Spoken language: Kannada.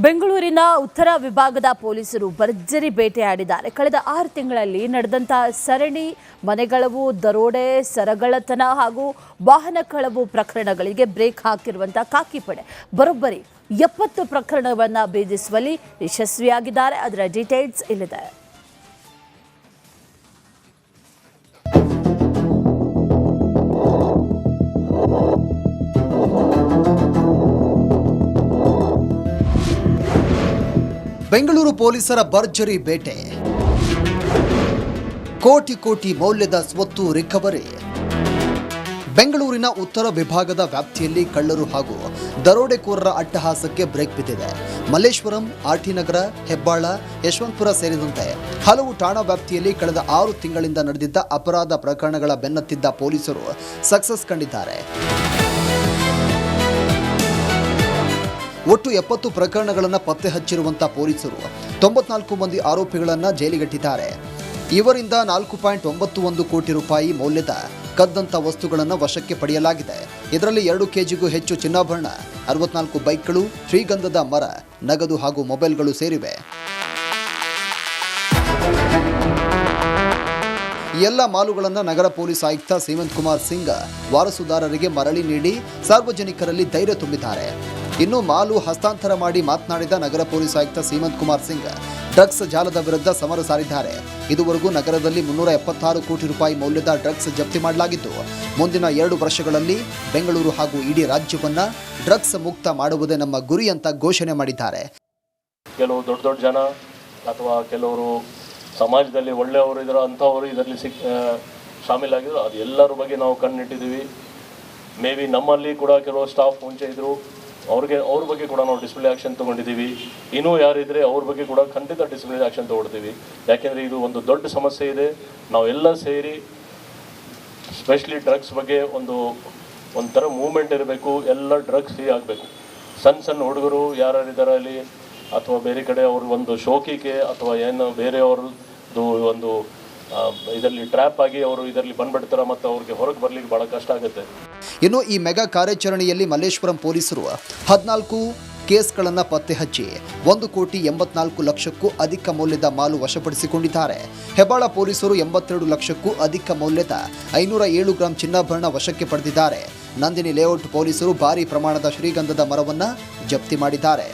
ಬೆಂಗಳೂರಿನ ಉತ್ತರ ವಿಭಾಗದ ಪೊಲೀಸರು ಭರ್ಜರಿ ಬೇಟೆಯಾಡಿದ್ದಾರೆ. ಕಳೆದ 6 ತಿಂಗಳಲ್ಲಿ ನಡೆದಂತಹ ಸರಣಿ ಮನೆಗಳವು, ದರೋಡೆ, ಸರಗಳತನ ಹಾಗೂ ವಾಹನ ಕಳವು ಪ್ರಕರಣಗಳಿಗೆ ಬ್ರೇಕ್ ಹಾಕಿರುವಂತಹ ಖಾಕಿ ಪಡೆ ಬರೋಬ್ಬರಿ 70 ಪ್ರಕರಣವನ್ನು ಭೇದಿಸುವಲ್ಲಿ ಯಶಸ್ವಿಯಾಗಿದ್ದಾರೆ. ಅದರ ಡೀಟೇಲ್ಸ್ ಇಲ್ಲಿದೆ. ಬೆಂಗಳೂರು ಪೊಲೀಸರ ಭರ್ಜರಿ ಬೇಟೆ, ಕೋಟಿ ಕೋಟಿ ಮೌಲ್ಯದ ಸ್ವತ್ತು ರಿಕವರಿ. ಬೆಂಗಳೂರಿನ ಉತ್ತರ ವಿಭಾಗದ ವ್ಯಾಪ್ತಿಯಲ್ಲಿ ಕಳ್ಳರು ಹಾಗೂ ದರೋಡೆಕೋರರ ಅಟ್ಟಹಾಸಕ್ಕೆ ಬ್ರೇಕ್ ಬಿದ್ದಿದೆ. ಮಲ್ಲೇಶ್ವರಂ, ಆರ್ಟಿ ನಗರ, ಹೆಬ್ಬಾಳ, ಯಶವಂತಪುರ ಸೇರಿದಂತೆ ಹಲವು ಠಾಣಾ ವ್ಯಾಪ್ತಿಯಲ್ಲಿ ಕಳೆದ 6 ತಿಂಗಳಿಂದ ನಡೆದಿದ್ದ ಅಪರಾಧ ಪ್ರಕರಣಗಳ ಬೆನ್ನತ್ತಿದ್ದ ಪೊಲೀಸರು ಸಕ್ಸಸ್ ಕಂಡಿದ್ದಾರೆ. ಒಟ್ಟು 70 ಪ್ರಕರಣಗಳನ್ನು ಪತ್ತೆ ಹಚ್ಚಿರುವಂತಹ ಪೊಲೀಸರು 94 ಮಂದಿ ಆರೋಪಿಗಳನ್ನು ಜೈಲಿಗಟ್ಟಿದ್ದಾರೆ. ಇವರಿಂದ 4.91 ಕೋಟಿ ರೂಪಾಯಿ ಮೌಲ್ಯದ ಕದ್ದಂತ ವಸ್ತುಗಳನ್ನು ವಶಕ್ಕೆ ಪಡೆಯಲಾಗಿದೆ. ಇದರಲ್ಲಿ 2 ಕೆಜಿಗೂ ಹೆಚ್ಚು ಚಿನ್ನಾಭರಣ, 64 ಬೈಕ್ಗಳು, ಶ್ರೀಗಂಧದ ಮರ, ನಗದು ಹಾಗೂ ಮೊಬೈಲ್ಗಳು ಸೇರಿವೆ. ಎಲ್ಲ ಮಾಲುಗಳನ್ನು ನಗರ ಪೊಲೀಸ್ ಆಯುಕ್ತ ಸೀಮಂತ್ ಕುಮಾರ್ ಸಿಂಗ್ ವಾರಸುದಾರರಿಗೆ ಮರಳಿ ನೀಡಿ ಸಾರ್ವಜನಿಕರಲ್ಲಿ ಧೈರ್ಯ ತುಂಬಿದ್ದಾರೆ. ಇನ್ನು ಮಾಲು ಹಸ್ತಾಂತರ ಮಾಡಿ ಮಾತನಾಡಿದ ನಗರ ಪೊಲೀಸ್ ಆಯುಕ್ತ ಸೀಮಂತ್ ಕುಮಾರ್ ಸಿಂಗ್ ಡ್ರಗ್ಸ್ ಜಾಲದ ವಿರುದ್ಧ ಸಮರ ಸಾರಿದ್ದಾರೆ. ಇದುವರೆಗೂ ನಗರದಲ್ಲಿ 376 ಕೋಟಿ ರೂಪಾಯಿ ಮೌಲ್ಯದ ಡ್ರಗ್ಸ್ ಜಪ್ತಿ ಮಾಡಲಾಗಿದ್ದು, ಮುಂದಿನ 2 ವರ್ಷಗಳಲ್ಲಿ ಬೆಂಗಳೂರು ಹಾಗೂ ಇಡೀ ರಾಜ್ಯವನ್ನ ಡ್ರಗ್ಸ್ ಮುಕ್ತ ಮಾಡುವುದೇ ನಮ್ಮ ಗುರಿ ಅಂತ ಘೋಷಣೆ ಮಾಡಿದ್ದಾರೆ. ಕೆಲವು ದೊಡ್ಡ ಜನ ಅಥವಾ ಕೆಲವರು ಸಮಾಜದಲ್ಲಿ ಒಳ್ಳೆಯವರು ಇದ್ರು, ಅಂಥವರು ಇದರಲ್ಲಿ ಶಾಮೀಲಾಗಿದ್ರು. ಅದು ಎಲ್ಲರ ಬಗ್ಗೆ ನಾವು ಕಣ್ಣಿಟ್ಟಿದ್ದೀವಿ. ಮೇ ಬಿ ನಮ್ಮಲ್ಲಿ ಕೂಡ ಕೆಲವು ಸ್ಟಾಫ್ ಮುಂಚೆ ಇದ್ದರು, ಅವ್ರ ಬಗ್ಗೆ ಕೂಡ ನಾವು ಡಿಸಿಪ್ಲಿನರಿ ಆ್ಯಕ್ಷನ್ ತೊಗೊಂಡಿದ್ದೀವಿ. ಇನ್ನೂ ಯಾರಿದ್ರೆ ಅವ್ರ ಬಗ್ಗೆ ಕೂಡ ಖಂಡಿತ ಡಿಸಿಪ್ಲಿನರಿ ಆ್ಯಕ್ಷನ್ ತೊಗೊಳ್ತೀವಿ. ಯಾಕೆಂದರೆ ಇದು ಒಂದು ದೊಡ್ಡ ಸಮಸ್ಯೆ ಇದೆ. ನಾವೆಲ್ಲ ಸೇರಿ ಸ್ಪೆಷಲಿ ಡ್ರಗ್ಸ್ ಬಗ್ಗೆ ಒಂಥರ ಮೂವ್ಮೆಂಟ್ ಇರಬೇಕು. ಎಲ್ಲ ಡ್ರಗ್ಸ್ ಫ್ರೀ ಆಗಬೇಕು. ಸಣ್ಣ ಹುಡುಗರು ಯಾರಿದ್ದಾರೆ ಅಲ್ಲಿ ಅಥವಾ ಬೇರೆ ಕಡೆ ಅವ್ರ ಒಂದು ಶೋಕಿಗೆ ಅಥವಾ ಏನು ಬೇರೆಯವ್ರದ್ದು ಒಂದು ಇದರಲ್ಲಿ ಟ್ರ್ಯಾಪ್ ಆಗಿ ಅವರು ಇದರಲ್ಲಿ ಬಂದ್ಬಿಡ್ತಾರೆ ಮತ್ತು ಅವ್ರಿಗೆ ಹೊರಗೆ ಬರಲಿಕ್ಕೆ ಭಾಳ ಕಷ್ಟ ಆಗುತ್ತೆ. ಇನ್ನು ಈ ಮೆಗಾ ಕಾರ್ಯಾಚರಣೆಯಲ್ಲಿ ಮಲ್ಲೇಶ್ವರಂ ಪೊಲೀಸರು 14 ಕೇಸ್ಗಳನ್ನು ಪತ್ತೆ ಹಚ್ಚಿ 1,84 ಲಕ್ಷಕ್ಕೂ ಅಧಿಕ ಮೌಲ್ಯದ ಮಾಲು ವಶಪಡಿಸಿಕೊಂಡಿದ್ದಾರೆ. ಹೆಬ್ಬಾಳ ಪೊಲೀಸರು 82 ಲಕ್ಷಕ್ಕೂ ಅಧಿಕ ಮೌಲ್ಯದ 507 ಗ್ರಾಂ ಚಿನ್ನಾಭರಣ ವಶಕ್ಕೆ ಪಡೆದಿದ್ದಾರೆ. ನಂದಿನಿ ಲೇಔಟ್ ಪೊಲೀಸರು ಭಾರೀ ಪ್ರಮಾಣದ ಶ್ರೀಗಂಧದ ಮರವನ್ನು ಜಪ್ತಿ ಮಾಡಿದ್ದಾರೆ.